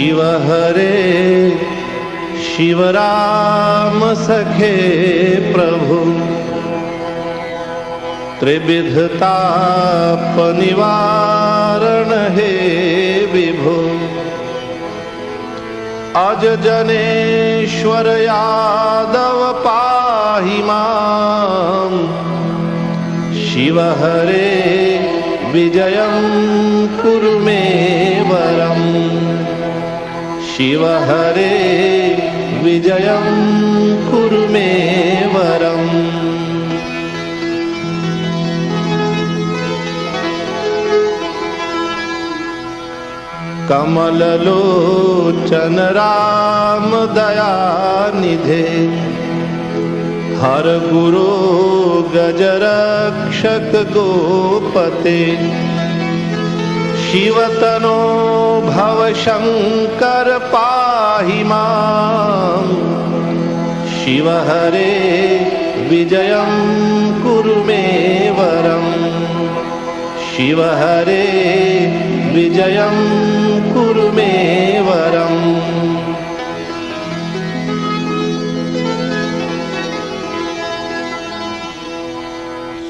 शिव हरे शिव राम सखे प्रभु त्रिविधताप निवारण हे विभो अज जनेश्वर यादव पाहि मां शिव हरे विजयं कुरु मे वरम् शिव हरे विजयं कुरु मे वरम् कमललोचन राम दयानिधे हर गुरो गजरक्षक गोपते शिवतनो भव शंकर पाहि मां शिव हरे विजयं कुरु मे वरम् शिव हरे विजयं कुरु मे वरम्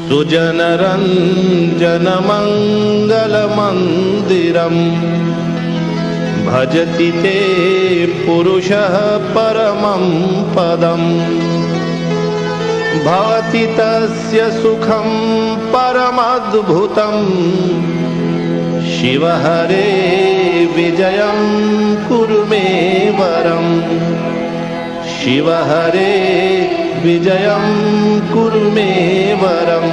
सुजनरञ्जन मङ्गलमन्दिरम् भजति ते पुरुषः परमं पदम् भवति तस्य सुखं परमद्भुतम् शिव हरे विजयं कुरु मे वरम् शिव हरे विजयं कुरु मे वरम्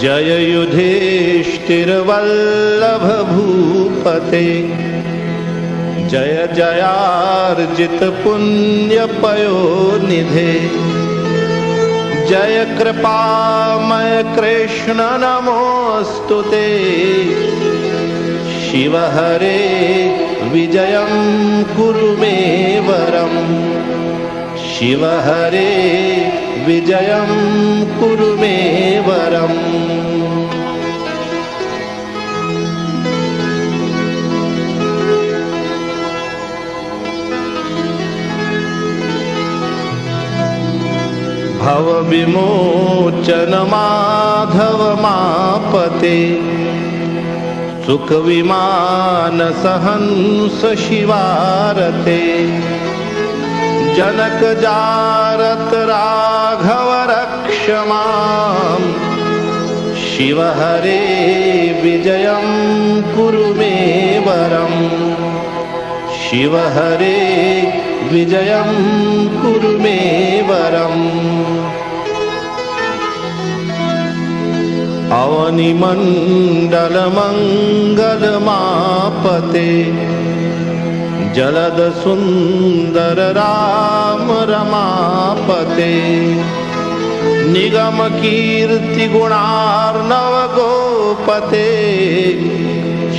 जय युधिष्ठिर वल्लभ भूपते जय जयार्जित पुण्य पयोनिधे जय कृपामय कृष्ण नमोस्तुते शिव हरे विजयं कुरु मे वरम् शिव हरे विजयं कुरु मे वरम् भव विमोचन माधव मापते सुख विमान सहंस शिवारते जनक जारत राघव रक्ष मां शिव हरे विजयं कुरु मे वरम् शिव हरे विजयं कुरु मे वरम् अवनिमण्डल मङ्गलमापते जलद सुंदर राम रमापते निगम कीर्ति गुणार्णव गोपते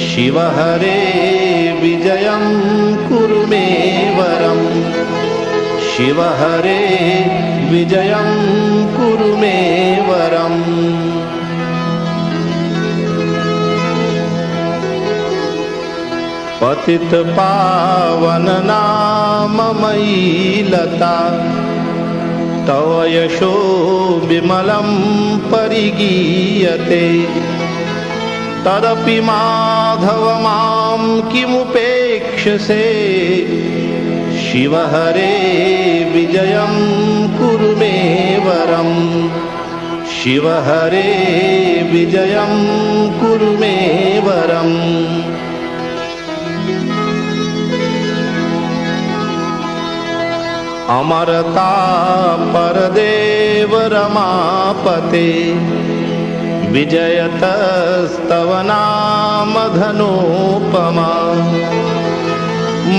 शिव हरे विजयं कुरु मे वरम् शिव हरे विजयं कुरु मे वरम् पतित पावन नाम मयि लता तव यशो विमलं परिगीयते तदपि माधव मां किमुपेक्षसे शिव हरे विजयं कुरु मे वरम् शिव हरे विजयं कुरु मे वरम् अमरता परदेव रमापते विजयतस्तव नाम धनोपमा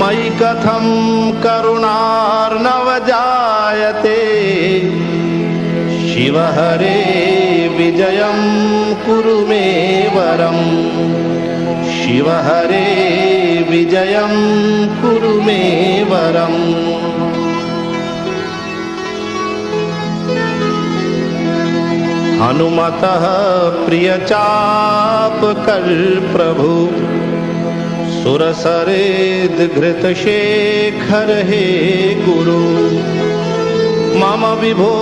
मयि कथं करुणार्णव जायते शिव हरे विजयं कुरु मे वरम् शिव हरे विजयं कुरु मे वरम् हनुमतः प्रियचापकर प्रभु सुरसरेद्घृतशेखर हे गुरु मम विभो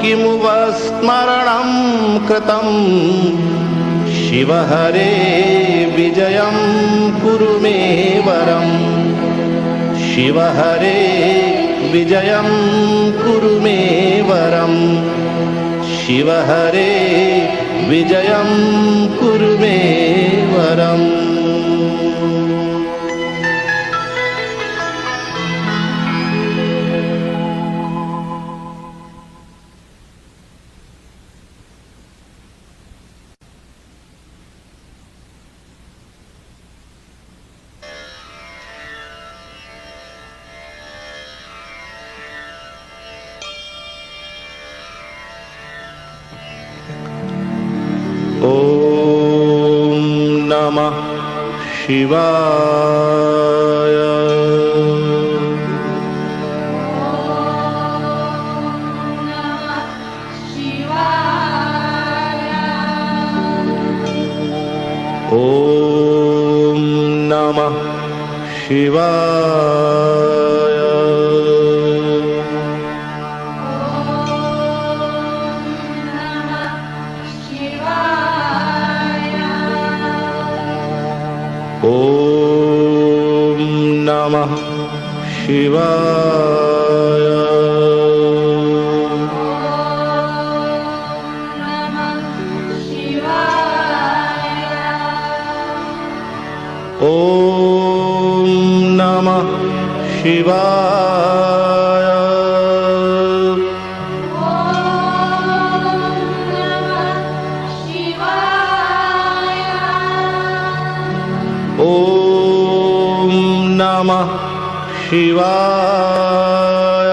किमुपस्मरणं कृतं शिव हरे विजयं कुरु मे वरम् शिव हरे विजयं कुरु मे वरम् शिव हरे विजयं कुरु मे वरम् ॐ नमः शिवाय। ॐ नमः शिवाय। ॐ नमः शिवाय। ॐ नमः शिवाय। ॐ नमः शिवाय।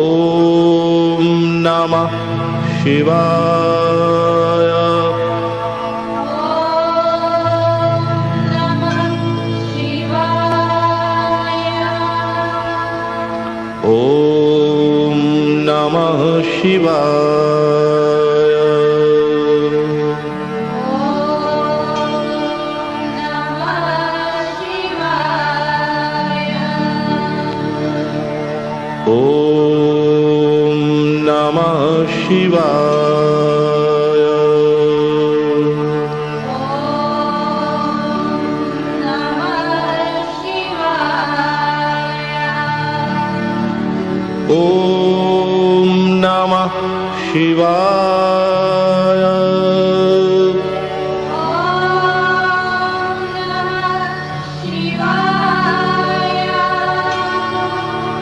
ॐ नमः शिवाय। ॐ नमः शिवाय। ॐ नमः शिवाय। ॐ नमः शिवाय।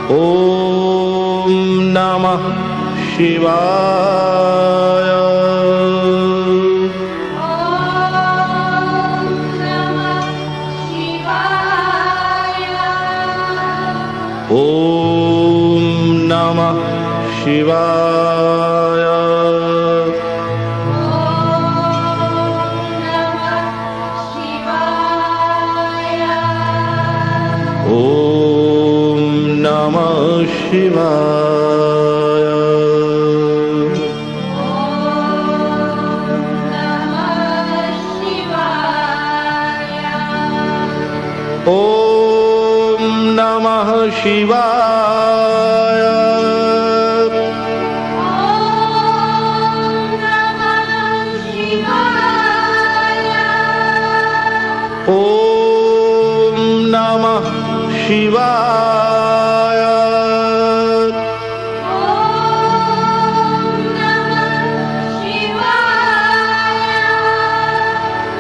ॐ नमः शिवाय। ॐ नमः शिवाय। ॐ नमः शिवाय। ॐ नमः शिवाय। ॐ नमः शिवाय। ॐ नमः शिवाय।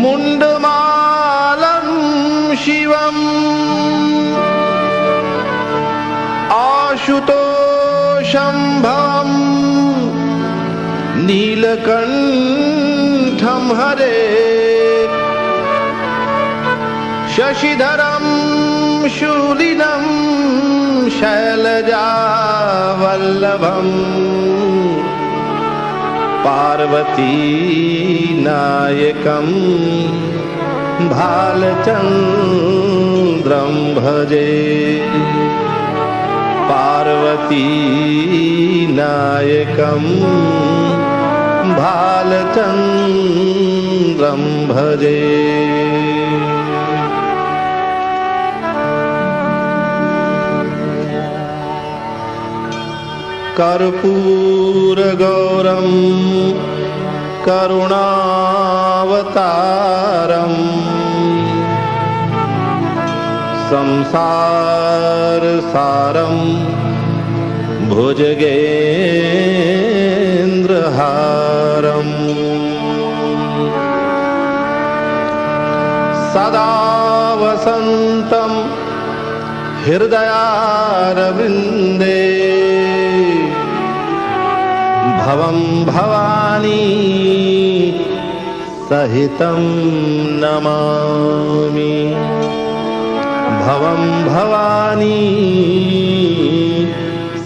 मुण्डमालं शिवम् आशुतोषं भवम् नीलकण्ठं हरे शशिधरं शूलिनं शैलजावल्लभम् पार्वतीनायकं भालचन्द्रं भजे पार्वतीनायकं भालचन्द्रं भजे कर्पूरगौरं करुणावतारम् संसारसारं भुजगेन्द्रहारम् सदा वसन्तं हृदयारविन्दे भवं भवानी सहितं नमामि भवं भवानी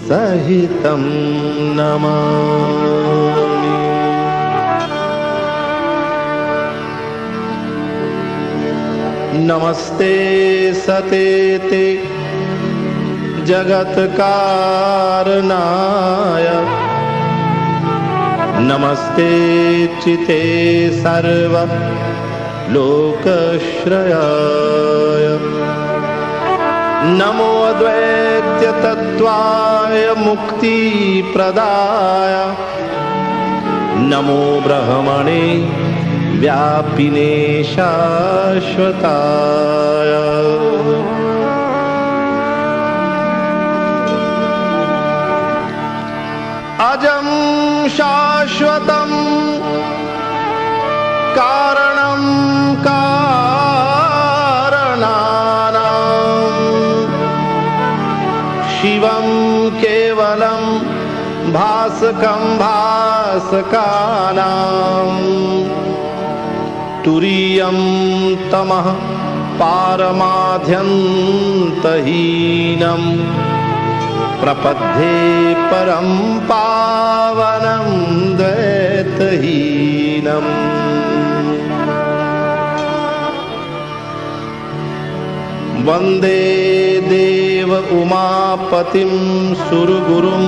सहितं नमामि नमस्ते सतेते जगत्कारणाय नमस्ते चिते सर्वलोकश्रयाय नमो अद्वैततत्त्वाय मुक्तिप्रदाय नमो ब्रह्मणे व्यापिने शाश्वताय अजं शाश्वतं कारणं कारणानां शिवं केवलं भासकं भासकानां तुरीयं तमः पारमाद्यन्तहीनं प्रपद्ये परं पावनं द्वैतहीनम् वन्दे देव उमापतिं सुरगुरुं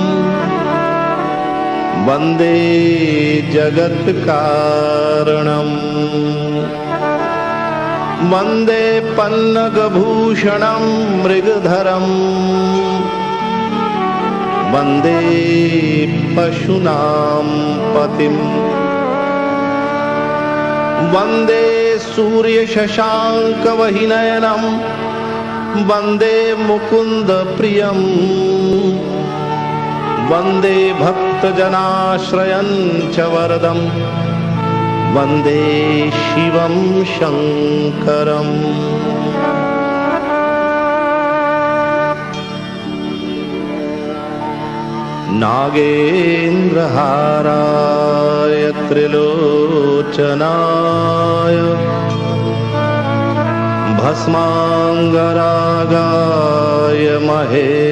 वन्दे जगत्कारणम् वन्दे पन्नगभूषणं मृगधरम् वन्दे पशूनां पतिं वन्दे सूर्यशशाङ्कवहिनयनं वन्दे मुकुन्दप्रियं वन्दे भक्तजनाश्रयं च वरदं वन्दे शिवं शङ्करम् नागेन्द्रहाराय त्रिलोचनाय भस्माङ्गरागाय महेश्वराय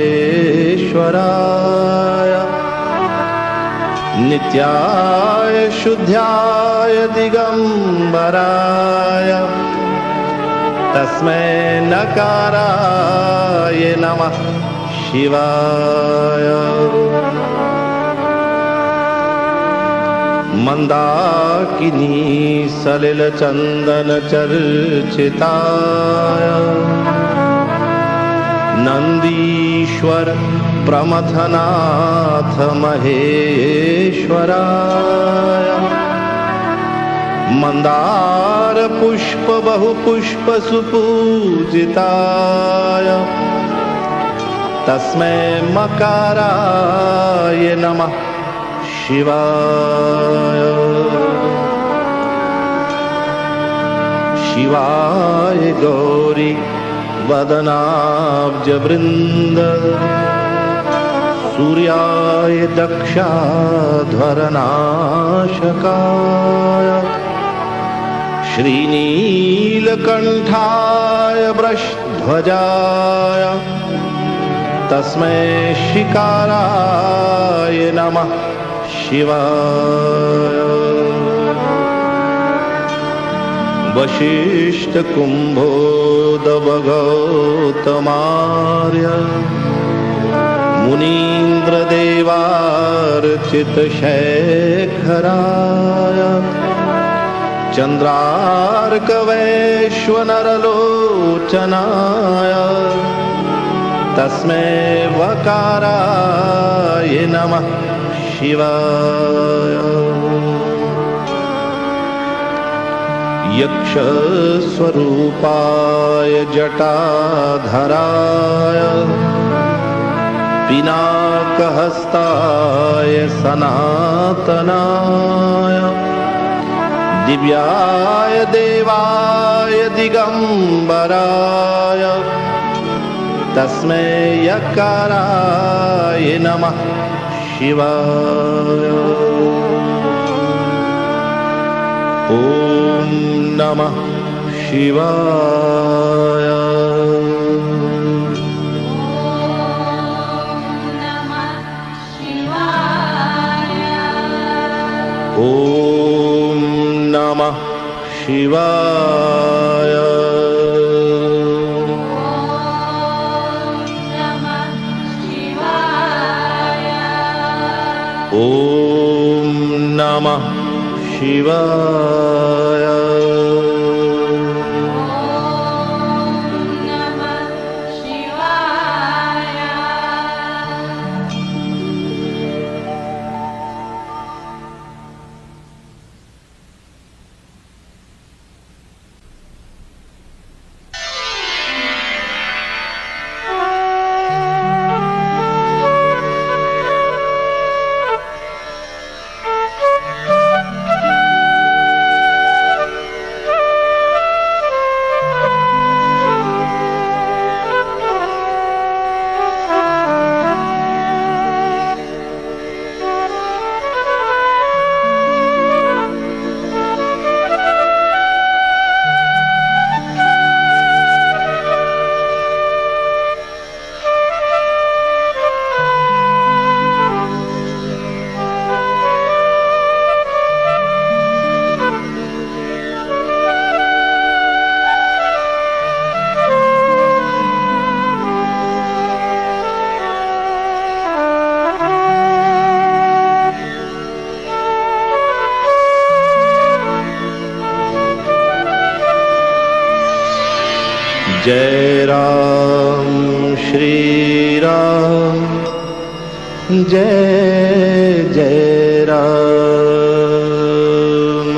नित्याय शुद्ध्याय दिगम्बराय तस्मै नकाराय नमः शिवाय मंदाकिनी सलिलचंदन चर्चिताय नंदीश्वर प्रमथनाथ महेश्वराय मंदार पुष्प बहुपुष्प सुपूजिताय तस्मै मकाराय नमः शिवाय शिवाय गौरी वदनाब्जवृन्द सूर्याय दक्षाध्वरनाशकाय श्रीनीलकण्ठाय वृषध्वजाय तस्मै शिकाराय नमः शिवाय। वसिष्ठकुम्भोदभगौतमार्य मुनीन्द्रदेवार्चितशेखराय चन्द्रार्कवैश्वनरलोचनाय तस्मै वकाराय नमः शिवाय। यक्षस्वरूपाय जटाधराय पिनाकहस्ताय सनातनाय दिव्याय देवाय दिगम्बराय तस्मै यकाराय नमः शिवाय। ॐ नमः शिवाय। ॐ नमः शिवाय। ॐ नमः शिवाय। जय राम श्री राम जय जय राम।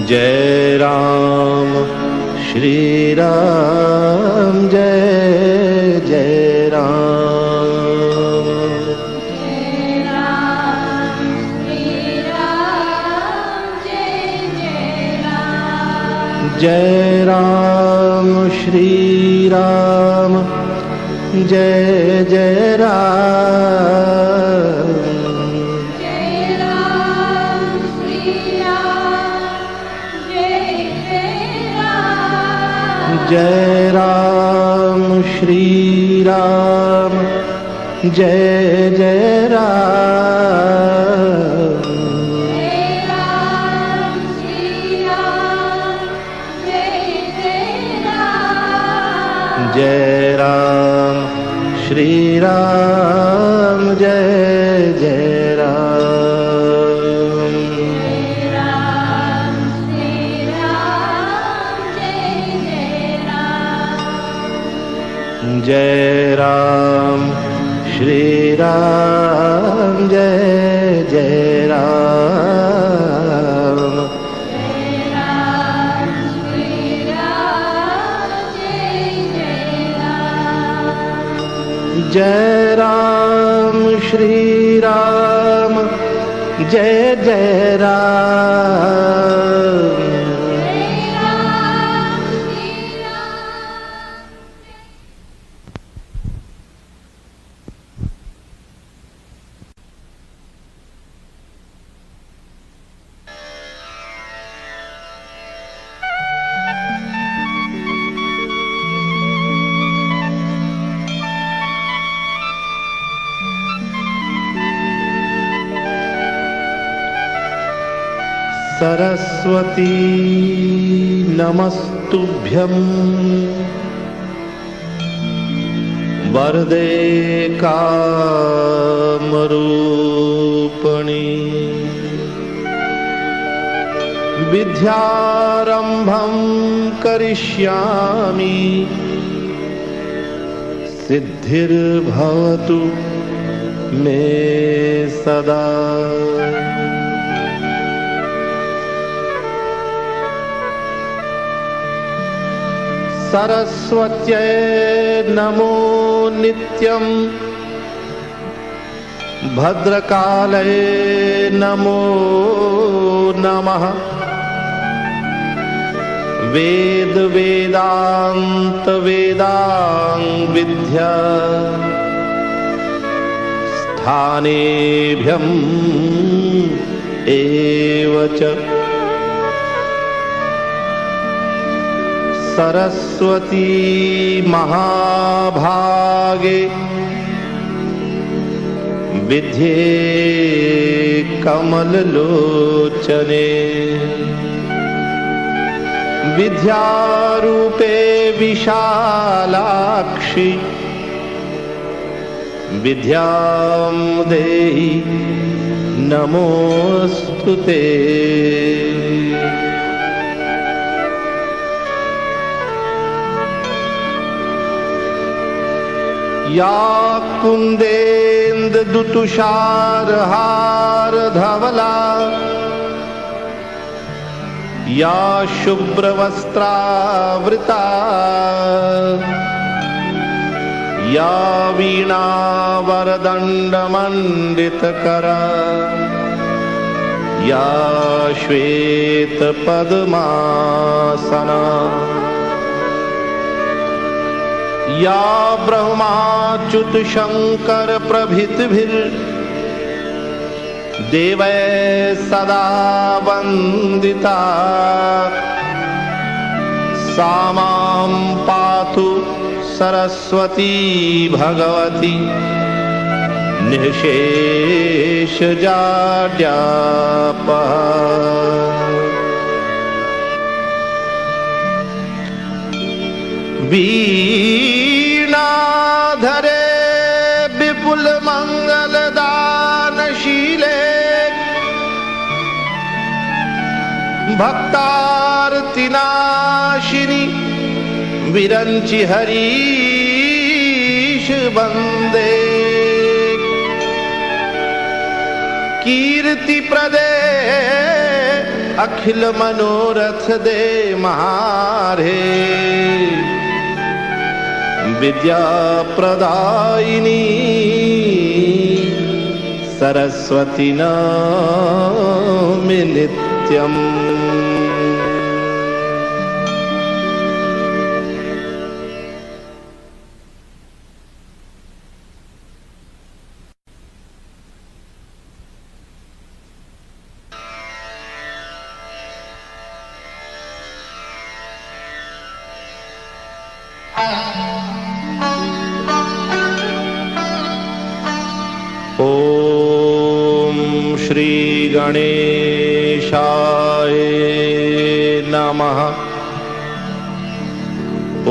जय राम श्री राम जय जय राम। जय राम श्री राम जय जय राम। जय राम श्री राम जय जय राम। जय राम श्री राम जय जय राम। जय राम श्री राम जय जय राम। जय राम श्री राम जय जय राम। जय राम श्री राम जय जय राम। सरस्वती नमस्तुभ्यं वरदे कामरूपिणी विद्यारम्भं करिष्यामि सिद्धिर्भवतु मे सदा। सरस्वत्यै नमो नित्यं भद्रकाले नमो नमः। वेद वेदांत वेदांग विद्या स्थानेभ्यं एव च। सरस्वती महाभागे विद्ये कमललोचने विद्यारूपे विशालाक्षि विद्यां देहि नमोऽस्तुते। या कुन्देन्दुतुषारहार धवला या शुभ्रवस्त्रावृता या वीणावरदण्डमण्डितकरा या श्वेतपद्मासना या ब्रह्माच्युत शंकर प्रभृतिभिर्देवै सदा वन्दिता सा मां पातु सरस्वती भगवती निःशेषजाड्यापहा। वीणाधरे विपुल मंगल दानशीले भक्तार्तिनाशिनी विरंचि हरीश वंदे। कीर्ति प्रदे अखिल मनोरथ दे महारे विद्या प्रदायिनी सरस्वती नमामि नित्यम्। ओम श्री गणेशाय नमः।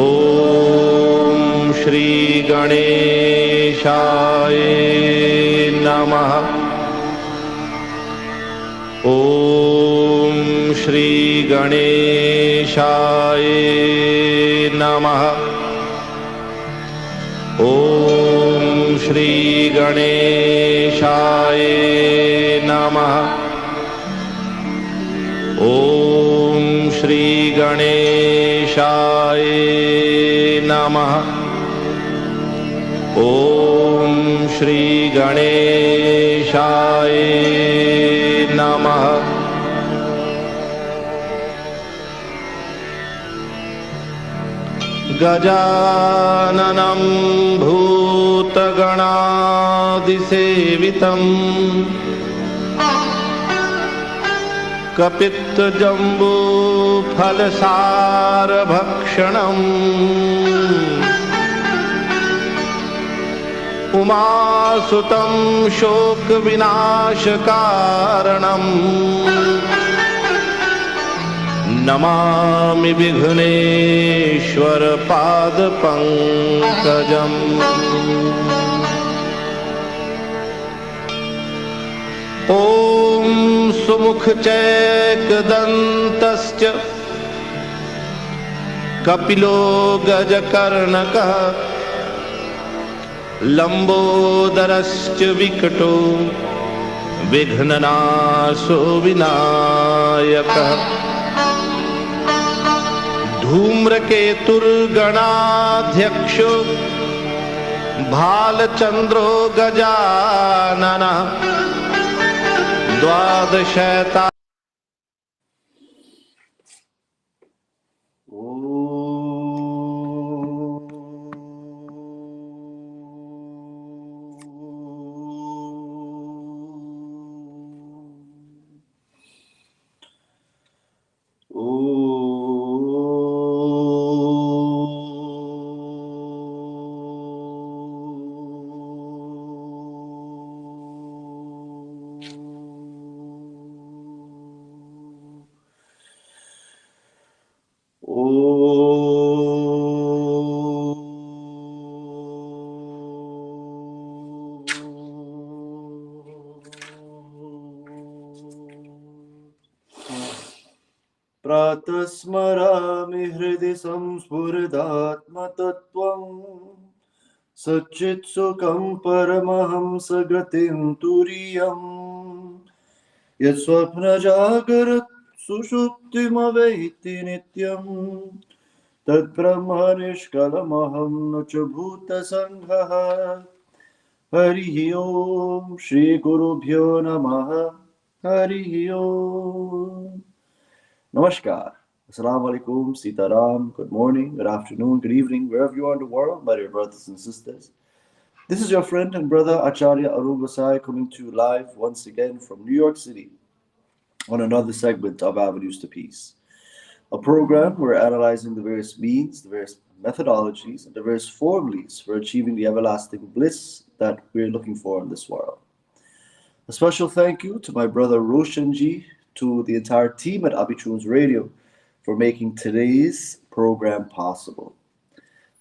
ओम श्री गणेशाय नमः। ओम श्री गणेशाय नमः। ओम श्री गणेशाय नमः। ओम श्री गणेशाय नमः। ॐ श्री गणेशाय नमः। गजाननं भूतगणादिसेवितम् कपित्तजम्बूफलसारभक्षणम् उमासुतं शोकविनाशकारणम् नमामि विघ्नेश्वरपादपङ्कजम्। ॐ सुमुखचैकदन्तश्च कपिलो गजकर्णकः लम्बोदरश्च विकटो विघ्ननाशो विनायकः धूम्रकेतुर्गणाध्यक्षो भालचन्द्रो गजाननः द्वादशैता प्रातस्मरामि हृदि संस्फुरदात्मतत्त्वम् सच्चित्सुखं परमहंसगतिं तुरीयम् यत्स्वप्नजागरत् सुषुप्तिमवैति नित्यम् तद्ब्रह्म निष्कलमहं न च भूतसङ्घः। हरिः ओम् श्रीगुरुभ्यो नमः। हरिः ओम्। Namaskar. Assalamu alaikum, Sitaram. Good morning, good afternoon, good evening, wherever you are in the world, my dear brothers and sisters. This is your friend and brother Acharya Arun Gossai coming to you live once again from New York City on another segment of Avenues to Peace, a program where we're analyzing the various means, the various methodologies, and the various formulas for achieving the everlasting bliss that we're looking for in this world. A special thank you to my brother Roshanji, to the entire team at Abitunes Radio for making today's program possible.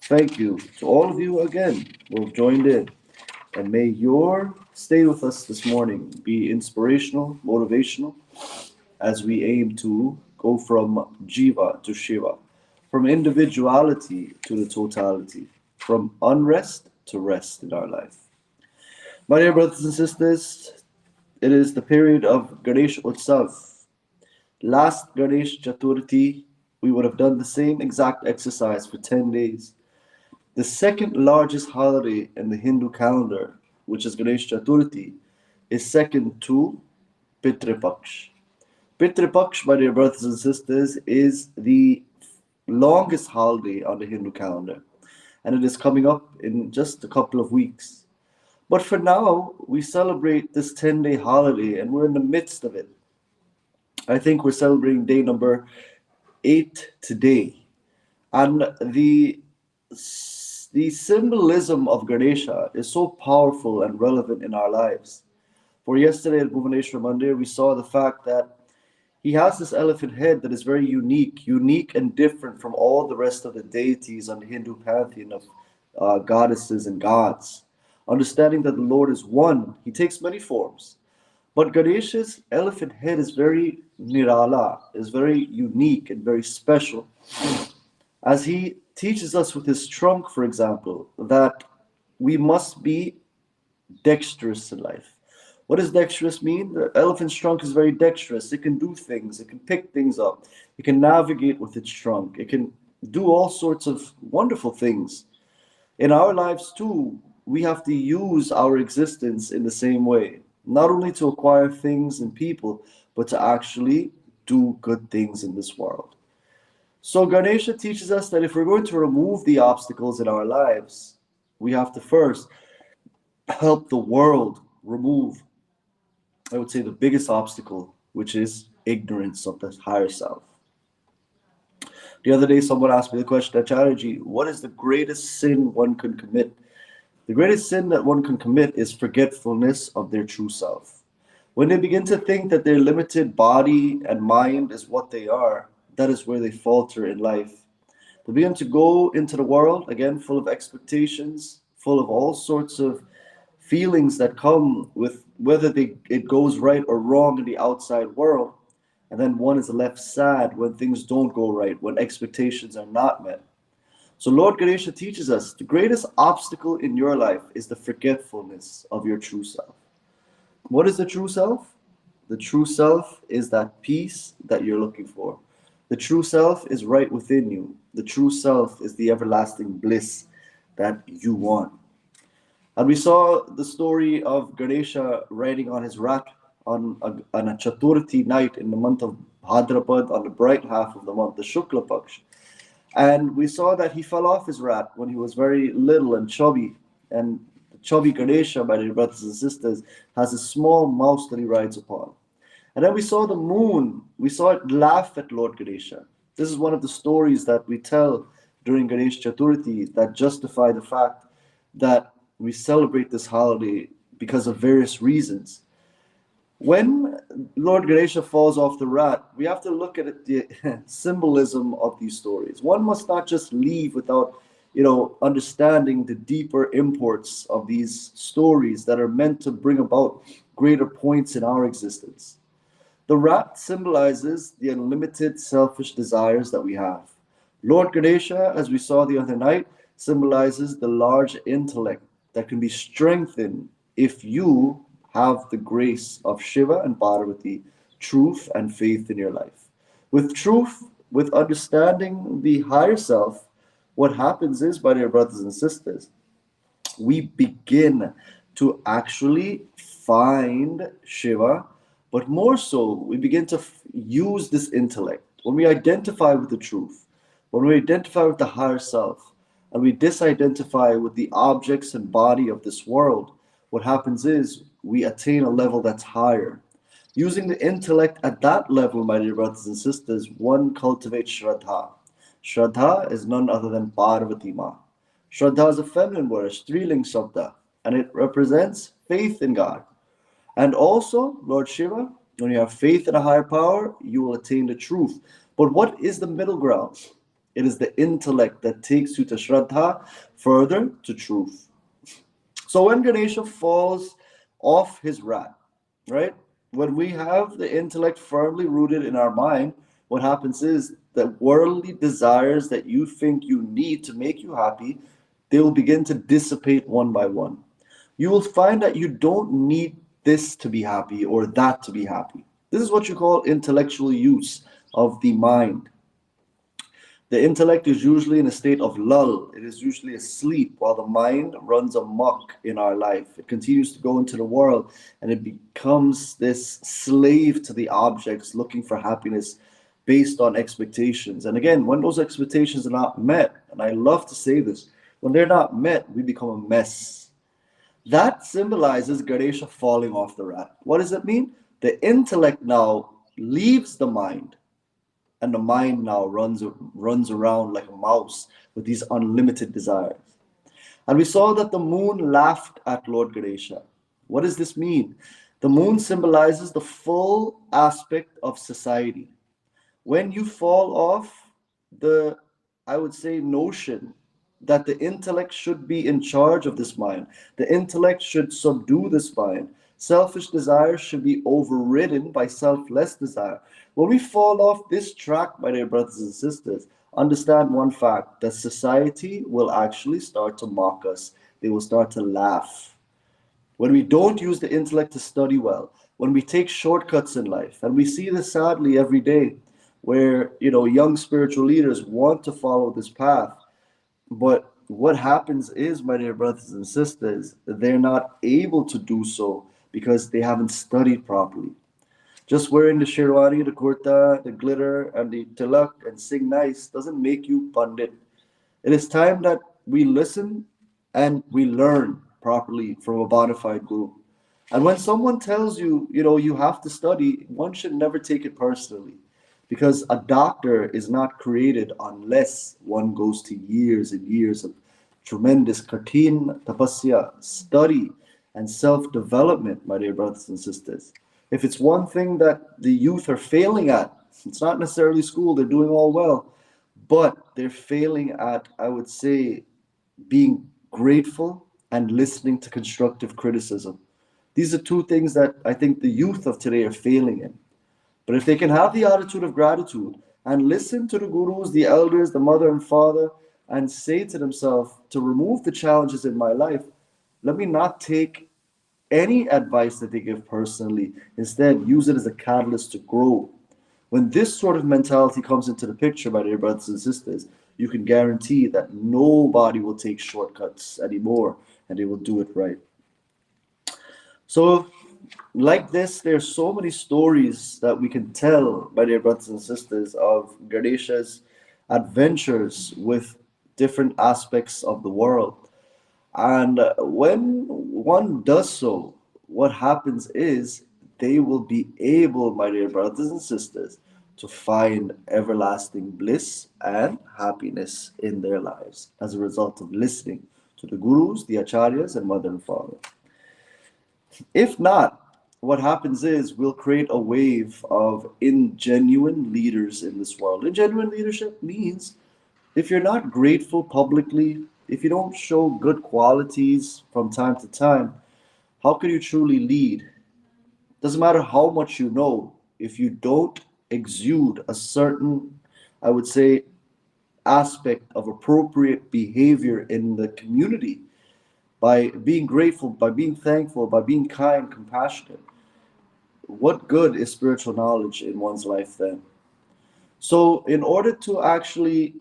Thank you to all of you again who have joined in, and may your stay with us this morning be inspirational, motivational, as we aim to go from Jiva to Shiva, from individuality to the totality, from unrest to rest in our life. My dear brothers and sisters, it is the period of Ganesh Utsav. Last Ganesh Chaturthi, we would have done the same exact exercise for 10 days. The second largest holiday in the Hindu calendar, which is Ganesh Chaturthi, is second to Pitru Paksh. Pitru Paksh, my dear brothers and sisters, is the longest holiday on the Hindu calendar, and it is coming up in just a couple of weeks. But for now, we celebrate this 10-day holiday, and we're in the midst of it. I think we're celebrating day number 8 today. And the symbolism of Ganesha is so powerful and relevant in our lives. For yesterday at Bhuvaneshwar Mandir, we saw the fact that he has this elephant head that is very unique and different from all the rest of the deities on the Hindu pantheon of goddesses and gods. Understanding that the Lord is one, he takes many forms. But Ganesha's elephant head is very nirala, is very unique and very special. As he teaches us with his trunk, for example, that we must be dexterous in life. What does dexterous mean? The elephant's trunk is very dexterous. It can do things. It can pick things up. It can navigate with its trunk. It can do all sorts of wonderful things. In our lives too, we have to use our existence in the same way, not only to acquire things and people, but to actually do good things in this world. So Ganesha teaches us that if we're going to remove the obstacles in our lives, we have to first help the world remove, I would say, the biggest obstacle, which is ignorance of the higher self. The other day, someone asked me the question, Acharya, what is the greatest sin one can commit? The greatest sin that one can commit is forgetfulness of their true self. When they begin to think that their limited body and mind is what they are, that is where they falter in life. They begin to go into the world, again, full of expectations, full of all sorts of feelings that come with whether it goes right or wrong in the outside world. And then one is left sad when things don't go right, when expectations are not met. So Lord Ganesha teaches us the greatest obstacle in your life is the forgetfulness of your true self. What is the true self? The true self is that peace that you're looking for. The true self is right within you. The true self is the everlasting bliss that you want. And we saw the story of Ganesha riding on his rat on a Chaturthi night in the month of Bhadrapad, on the bright half of the month, the Shukla Paksh. And we saw that he fell off his rat when he was very little and chubby. And chubby Ganesha, my dear brothers and sisters, has a small mouse that he rides upon. And then we saw the moon. We saw it laugh at Lord Ganesha. This is one of the stories that we tell during Ganesh Chaturthi that justify the fact that we celebrate this holiday because of various reasons. When Lord Ganesha falls off the rat, we have to look at the symbolism of these stories. One must not just leave without, understanding the deeper imports of these stories that are meant to bring about greater points in our existence. The rat symbolizes the unlimited selfish desires that we have. Lord Ganesha, as we saw the other night, symbolizes the large intellect that can be strengthened if you have the grace of Shiva and Parvati, truth and faith in your life. With truth, with understanding the higher self, what happens is, my dear brothers and sisters, we begin to actually find Shiva, but more so, we begin to use this intellect. When we identify with the truth, when we identify with the higher self, and we disidentify with the objects and body of this world, what happens is we attain a level that's higher. Using the intellect at that level, my dear brothers and sisters, one cultivates Shraddha. Shraddha is none other than Parvati Ma. Shraddha is a feminine word, a Striling Shabda, and it represents faith in God. And also, Lord Shiva, when you have faith in a higher power, you will attain the truth. But what is the middle ground? It is the intellect that takes you to Shraddha, further to truth. So when Ganesha falls off his rat, right? When we have the intellect firmly rooted in our mind, what happens is that worldly desires that you think you need to make you happy, they will begin to dissipate one by one. You will find that you don't need this to be happy or that to be happy. This is what you call intellectual use of the mind. The intellect is usually in a state of lull. It is usually asleep while the mind runs amok in our life. It continues to go into the world and it becomes this slave to the objects looking for happiness based on expectations. And again, when those expectations are not met, and I love to say this, when they're not met, we become a mess. That symbolizes Ganesha falling off the rat. What does it mean? The intellect now leaves the mind. And the mind now runs around like a mouse with these unlimited desires. And we saw that the moon laughed at Lord Ganesha. What does this mean? The moon symbolizes the full aspect of society. When you fall off the, I would say, notion that the intellect should be in charge of this mind, the intellect should subdue this mind, selfish desire should be overridden by selfless desire. When we fall off this track, my dear brothers and sisters, understand one fact, that society will actually start to mock us. They will start to laugh. When we don't use the intellect to study well, when we take shortcuts in life, and we see this sadly every day, where young spiritual leaders want to follow this path, but what happens is, my dear brothers and sisters, they're not able to do so because they haven't studied properly. Just wearing the sherwani, the kurta, the glitter, and the tilak and sing nice doesn't make you pandit. It is time that we listen and we learn properly from a bona fide guru. And when someone tells you, you have to study, one should never take it personally. Because a doctor is not created unless one goes to years and years of tremendous katin tapasya, study, and self development, my dear brothers and sisters. If it's one thing that the youth are failing at, it's not necessarily school, they're doing all well, but they're failing at, I would say, being grateful and listening to constructive criticism. These are two things that I think the youth of today are failing in. But if they can have the attitude of gratitude and listen to the gurus, the elders, the mother and father, and say to themselves, to remove the challenges in my life, let me not take any advice that they give personally. Instead, use it as a catalyst to grow. When this sort of mentality comes into the picture, my dear brothers and sisters, you can guarantee that nobody will take shortcuts anymore and they will do it right. So, like this, there's so many stories that we can tell, my dear brothers and sisters, of Ganesha's adventures with different aspects of the world. And when one does so, what happens is they will be able, my dear brothers and sisters, to find everlasting bliss and happiness in their lives as a result of listening to the gurus, the acharyas, and mother and father. If not, what happens is we'll create a wave of ingenuine leaders in this world. Ingenuine leadership means if you're not grateful publicly, if you don't show good qualities from time to time, how can you truly lead? Doesn't matter how much you know, if you don't exude a certain, I would say, aspect of appropriate behavior in the community by being grateful, by being thankful, by being kind, compassionate. What good is spiritual knowledge in one's life then? So, in order to actually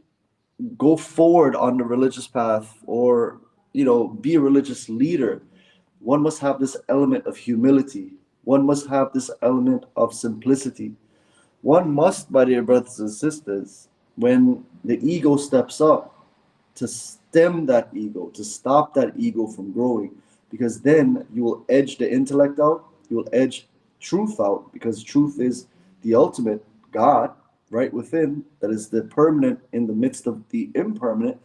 go forward on the religious path or, be a religious leader, one must have this element of humility. One must have this element of simplicity. One must, my dear brothers and sisters, when the ego steps up, to stem that ego, to stop that ego from growing, because then you will edge the intellect out, you will edge truth out, because truth is the ultimate God right within, that is the permanent in the midst of the impermanent.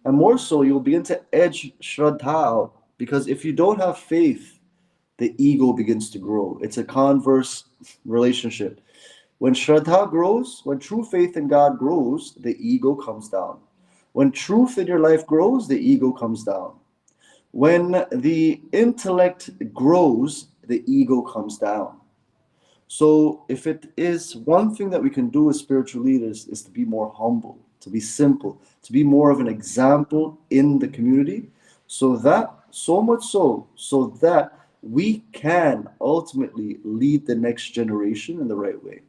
And more so, you'll begin to edge Shraddha out, because if you don't have faith, the ego begins to grow. It's a converse relationship. When Shraddha grows, when true faith in God grows, the ego comes down. When truth in your life grows, the ego comes down. When the intellect grows, the ego comes down. So, if it is one thing that we can do as spiritual leaders is to be more humble, to be simple, to be more of an example in the community, so much so that we can ultimately lead the next generation in the right way.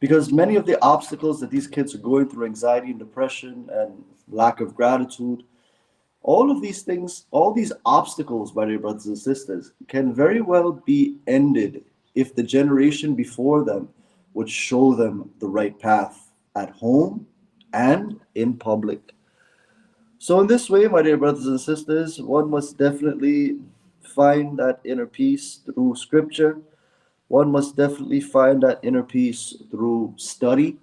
Because many of the obstacles that these kids are going through, anxiety and depression and lack of gratitude, all of these things, all these obstacles, my dear brothers and sisters, can very well be ended if the generation before them would show them the right path at home and in public. So, in this way, my dear brothers and sisters, one must definitely find that inner peace through scripture. One must definitely find that inner peace through study,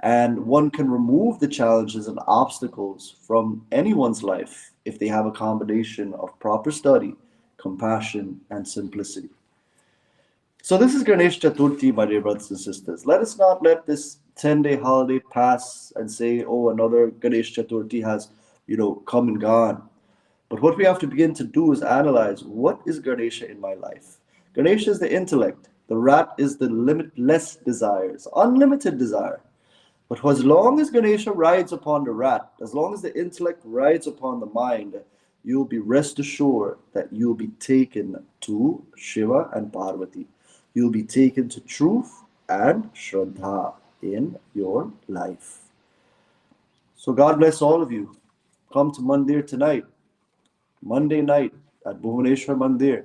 and one can remove the challenges and obstacles from anyone's life if they have a combination of proper study, compassion, and simplicity. So this is Ganesh Chaturthi, my dear brothers and sisters. Let us not let this 10-day holiday pass and say, oh, another Ganesh Chaturthi has, come and gone. But what we have to begin to do is analyze, what is Ganesha in my life? Ganesha is the intellect. The rat is the limitless desires, unlimited desire. But as long as Ganesha rides upon the rat, as long as the intellect rides upon the mind, you'll be rest assured that you'll be taken to Shiva and Parvati. You'll be taken to truth and Shraddha in your life. So God bless all of you. come to Mandir tonight, Monday night at Bhuvaneshwar Mandir.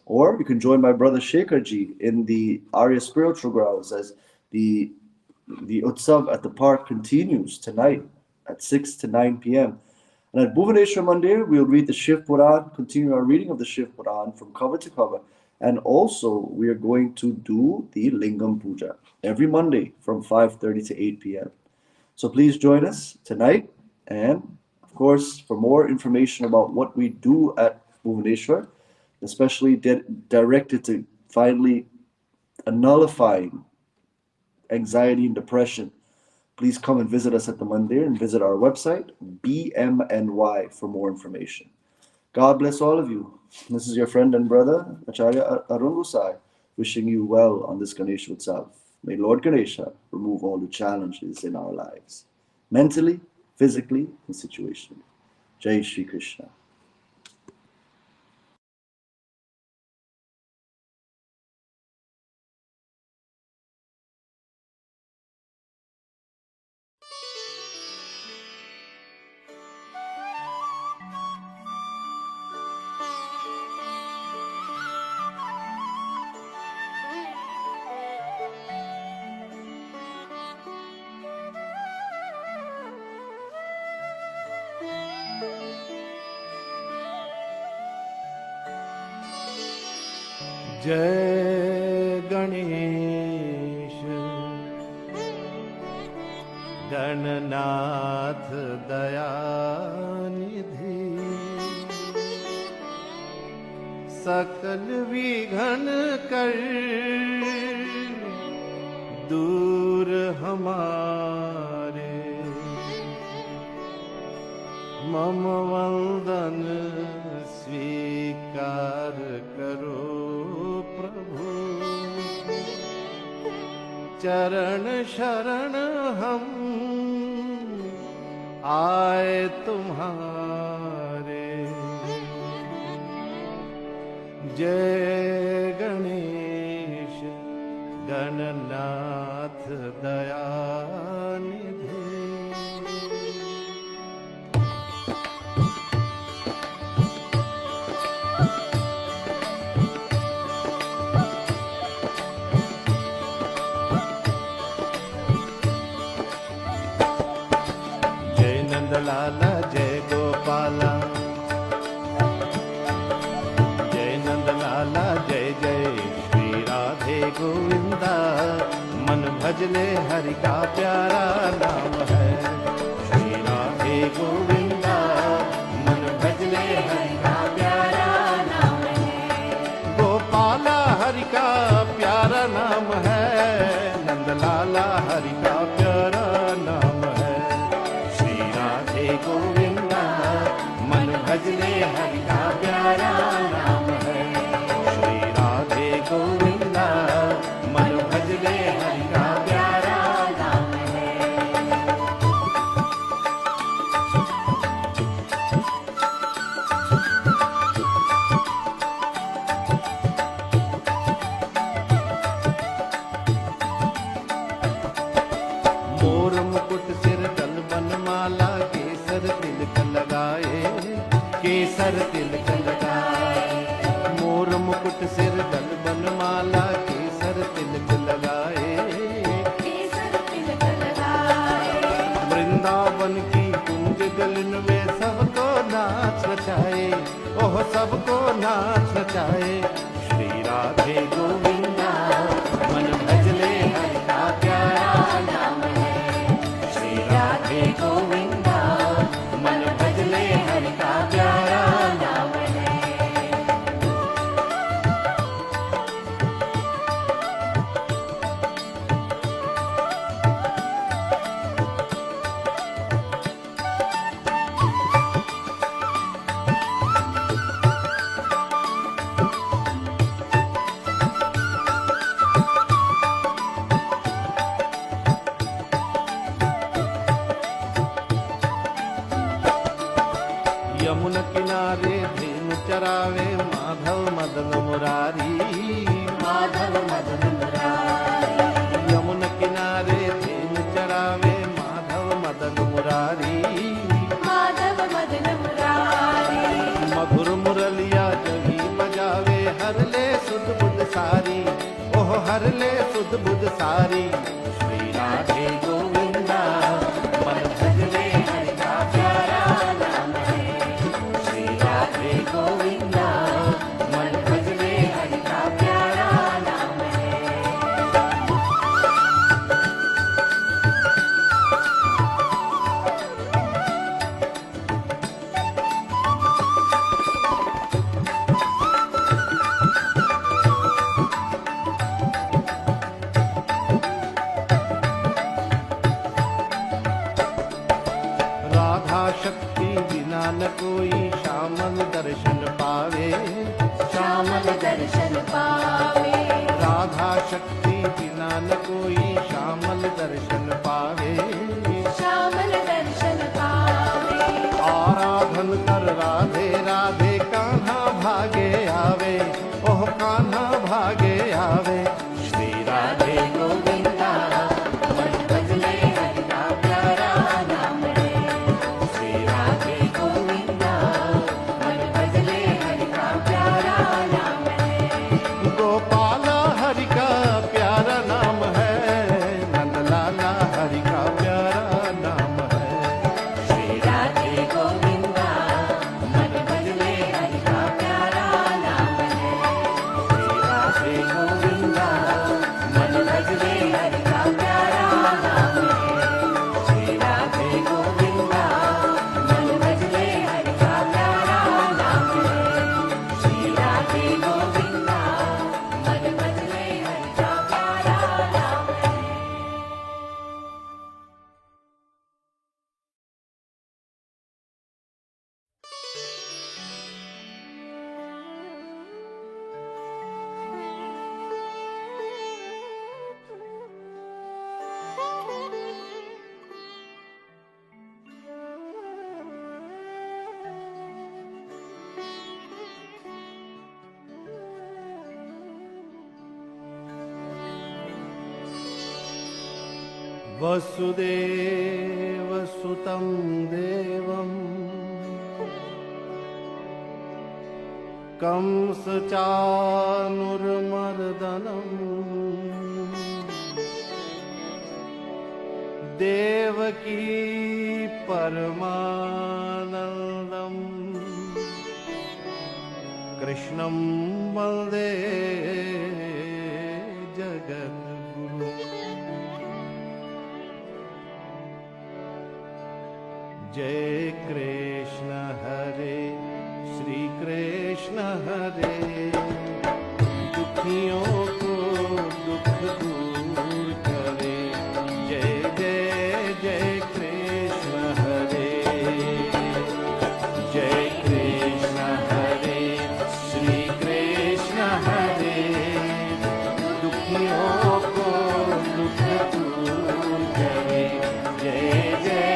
Or you can join my brother Shekharji in the Arya Spiritual Grounds as the Utsav at the park continues tonight at 6 to 9 p.m. And at Bhuvaneshwar Mandir, we'll read the Shiv Puran, continue our reading of the Shiv Puran from cover to cover. And also, we are going to do the Lingam Puja every Monday from 5:30 to 8 p.m. So please join us tonight. And of course, for more information about what we do at Bhuvaneshwar, especially directed to finally nullifying anxiety and depression, please come and visit us at the Mandir and visit our website, BMNY, for more information. God bless all of you. This is your friend and brother, Acharya Arun Gossai, wishing you well on this Ganesha Utsav. May Lord Ganesha remove all the challenges in our lives, mentally, physically, and situationally. Jai Shri Krishna. जय गणेश गणनाथ दयानिधि सकल विघ्न कर दूर हमारे मम वंदन स्वीकार करो प्रभु चरण शरण हम आए तुम्हारे जय गणेश गणनाथ दयानिधि लाला जय गोपाला जय नंद लाला जय जय श्री राधे गोविंदा मन भजले हरि का प्यारा नाम है श्री राधे गोविंदा मन भजले हरि का प्यारा नाम है गोपाला हरि का प्यारा नाम है नंद लाला हरि का प्यारा नाम गोविंदा मन भजले हरि का प्यारा नाम है श्री राधे गोविंदा मन भजले हरि का प्यारा नाम है मोर मुकुट सिर तल बनमाला तिलक लगाए केसर तिलक लगाए मोर मुकुट सिर दल बनमाला केसर तिलक लगाए वृंदावन की कुंज गलन में सबको नाच नचाए ओह सबको नाच नचाए श्री राधे गोविंदा मन भजले हरि का प्यारा नाम है श्री राधे गोविंदा मन भजले हरि का प्यारा नाम है यमुना किनारे धेनु चरावे माधव मदन मुरारी माधव मदन मुरारी यमुना किनारे धेनु चरावे माधव मदन मुरारी माधव मदन ओह हर ले सुध बुध सारी। श्री राधे गोविंदा मन भजले हरि का प्यारा नाम है। श्री राधे गोविंदा मन भजले हरि का प्यारा नाम है। राधा शक्ति बिना न कोई श्यामल दर्शन पावे। श्यामल दर्शन पावे। राधा शक्ति बिना न कोई श्यामल दर्शन पावे। श्यामल दर्शन पावे। आराधन कर राधे राधे कान्हा भागे आवे। ओह कान्हा भागे आवे। श्री राधे गोविंदा मन भजले हरि का प्यारा नाम है। श्री राधे गोविंदा मन भजले हरि का प्यारा नाम है। गोपाला हरि का प्यारा नाम है। नंदलाला हरि का प्यारा नाम है। श्री राधे गोविंदा मन भजले हरि का प्यारा नाम है। श्री राधे गोविंदा मन भजले हरि का प्यारा नाम है। श्री राधे गोविंदा मन भजले हरि का प्यारा नाम है। श्री राधे गोविंदा मन भजले हरि का प्यारा नाम है। वसुदेव सुतं देवं कंस चाणूरमर्दनम् देवकी परमानन्दम् कृष्णं वन्दे जगद्गुरुम्। जय कृष्ण हरे श्री कृष्ण हरे। दुखियों को दुख दूर करे। जय जय जय कृष्ण हरे। जय कृष्ण हरे श्री कृष्ण हरे। दुखियों को दुख दूर करे। जय जय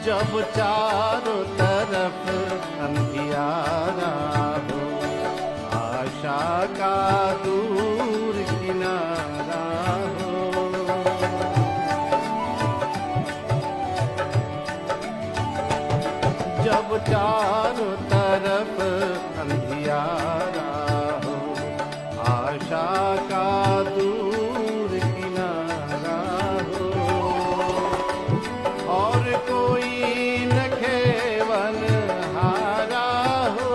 जब चारों तरफ अंधियारा हो। आशा का दूर किनारा हो। जब चारों तरफ अंधियारा हो। आशा का दूर किनारा हो। और कोई न खेवन हारा हो।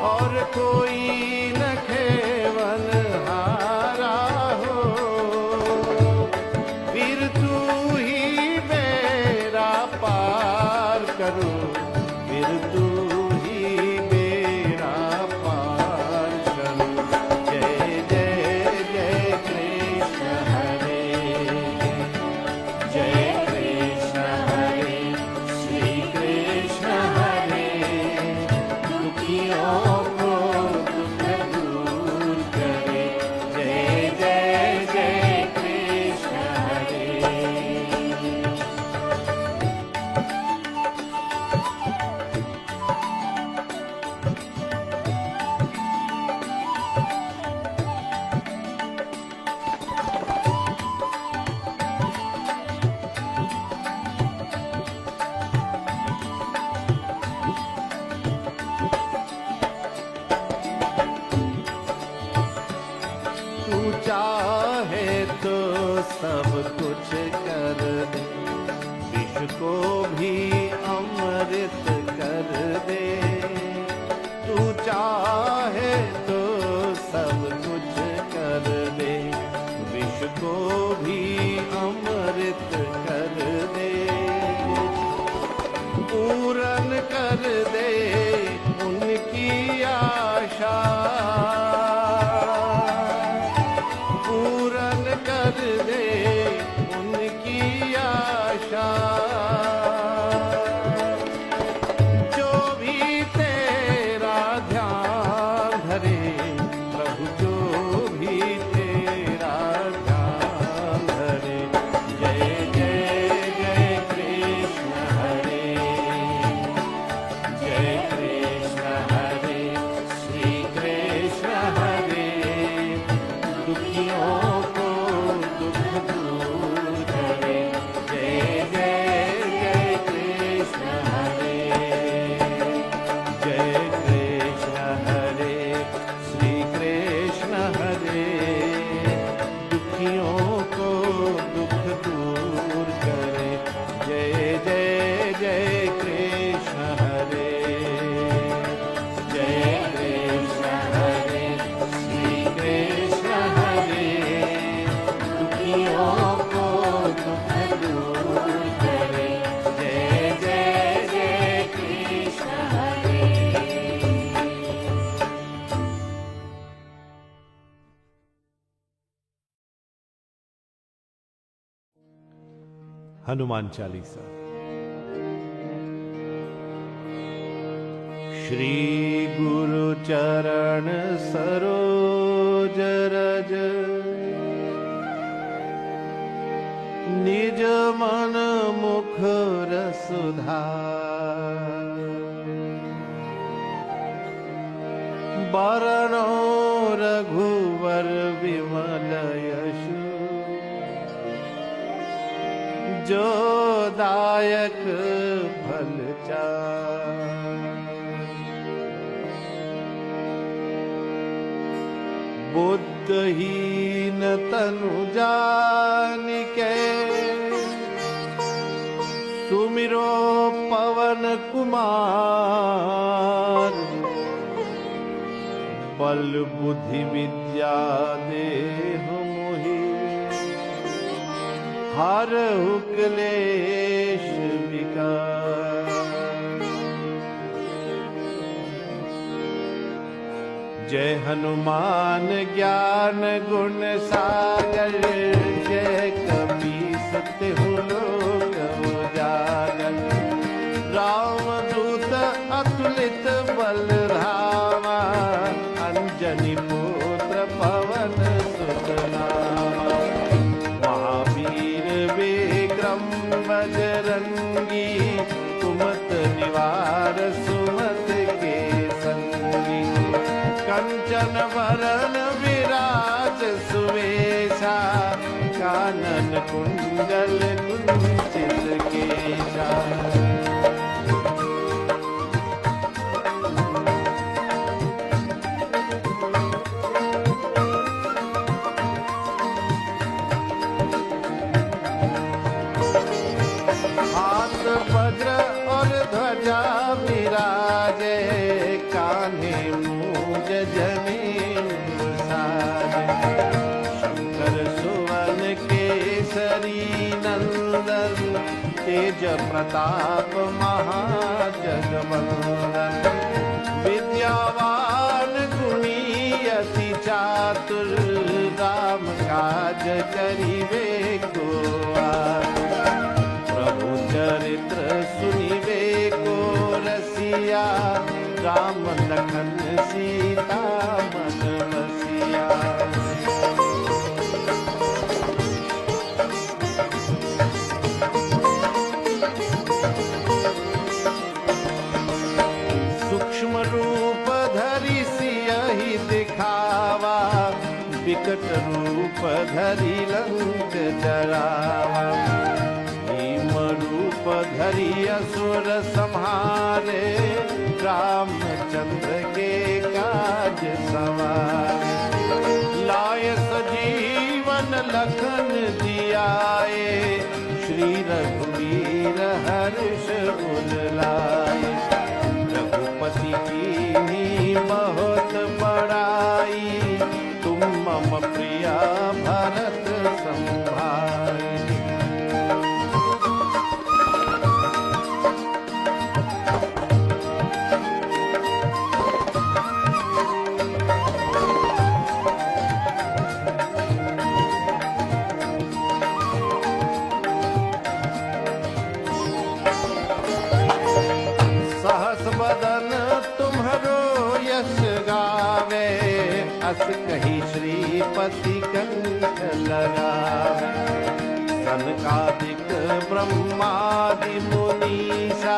और कोई न खेवन हारा हो। फिर तू ही बेड़ा पार करो। फिर तू सब कुछ कर दे, विष को भी अमृत कर दे। तू चाहे तो सब कुछ कर दे, विष को भी अमृत कर दे। पूरन कर दे उनकी आशा, पूरन कर दे उनकी आशा। जो भी तेरा ध्यान धरे प्रभु, जो भी तेरा ध्यान धरे। जय जय जय कृष्ण हरे, जय कृष्ण हरे, श्री कृष्ण हरे। दुखियों को दुख दूर करे। जय जय जय कृष्ण हरे, जय कृष्ण हरे, श्री कृष्ण हरे। दुखियों को दुख दूर करे। जय जय जय कृष्ण हरे, जय कृष्ण हरे, श्री कृष्ण हरे। दुखियों को दुख दूर करे। जय जय जय कृष्ण हरे। हनुमान चालीसा। श्री गुरु चरण सरोज रज, निज मन मुखर सुधार। बरनो रघुवर विमल यशु, जो दायक फल चार। बुद्धहीन तनु जानिके, सुमिरो पवन कुमार। बल बुद्धि विद्या देहु मोहि, हरहु क्लेश विकार। जय हनुमान ज्ञान गुण सागर, जय कपीस तिहु लोक उजागर। राम दूत अतुलित बल धामा, अंजनी पुत्र पवन सुत नामा। महावीर विक्रम बजरंगी, कुमत निवार सुमत के संगी। कंचन वरण विराज सुवेशा, कानन कुंडल कुंचित केशा। हाथ वज्र और ध्वजा विराजे, कान्हे मूज जनेऊ साजे। शंकर सुवन केसरी नंदन, तेज प्रताप महाजगवंदन। विद्यावान गुणी अति चातुर, राम काज करिबे को आतुर। प्रभु चरित्र सुनिबे को रसिया, राम लखन सीता मन बसिया। सूक्ष्म रूप धरि सियहि दिखावा, विकट रूप धरि लंक जरावा। भीम रूप धरि असुर संहारे, रामचंद्र के काज सवारे। लाय सजीवन लखन जिया अस कही श्रीपति कंठ लगावे सनकादिक ब्रह्मादि मुनीसा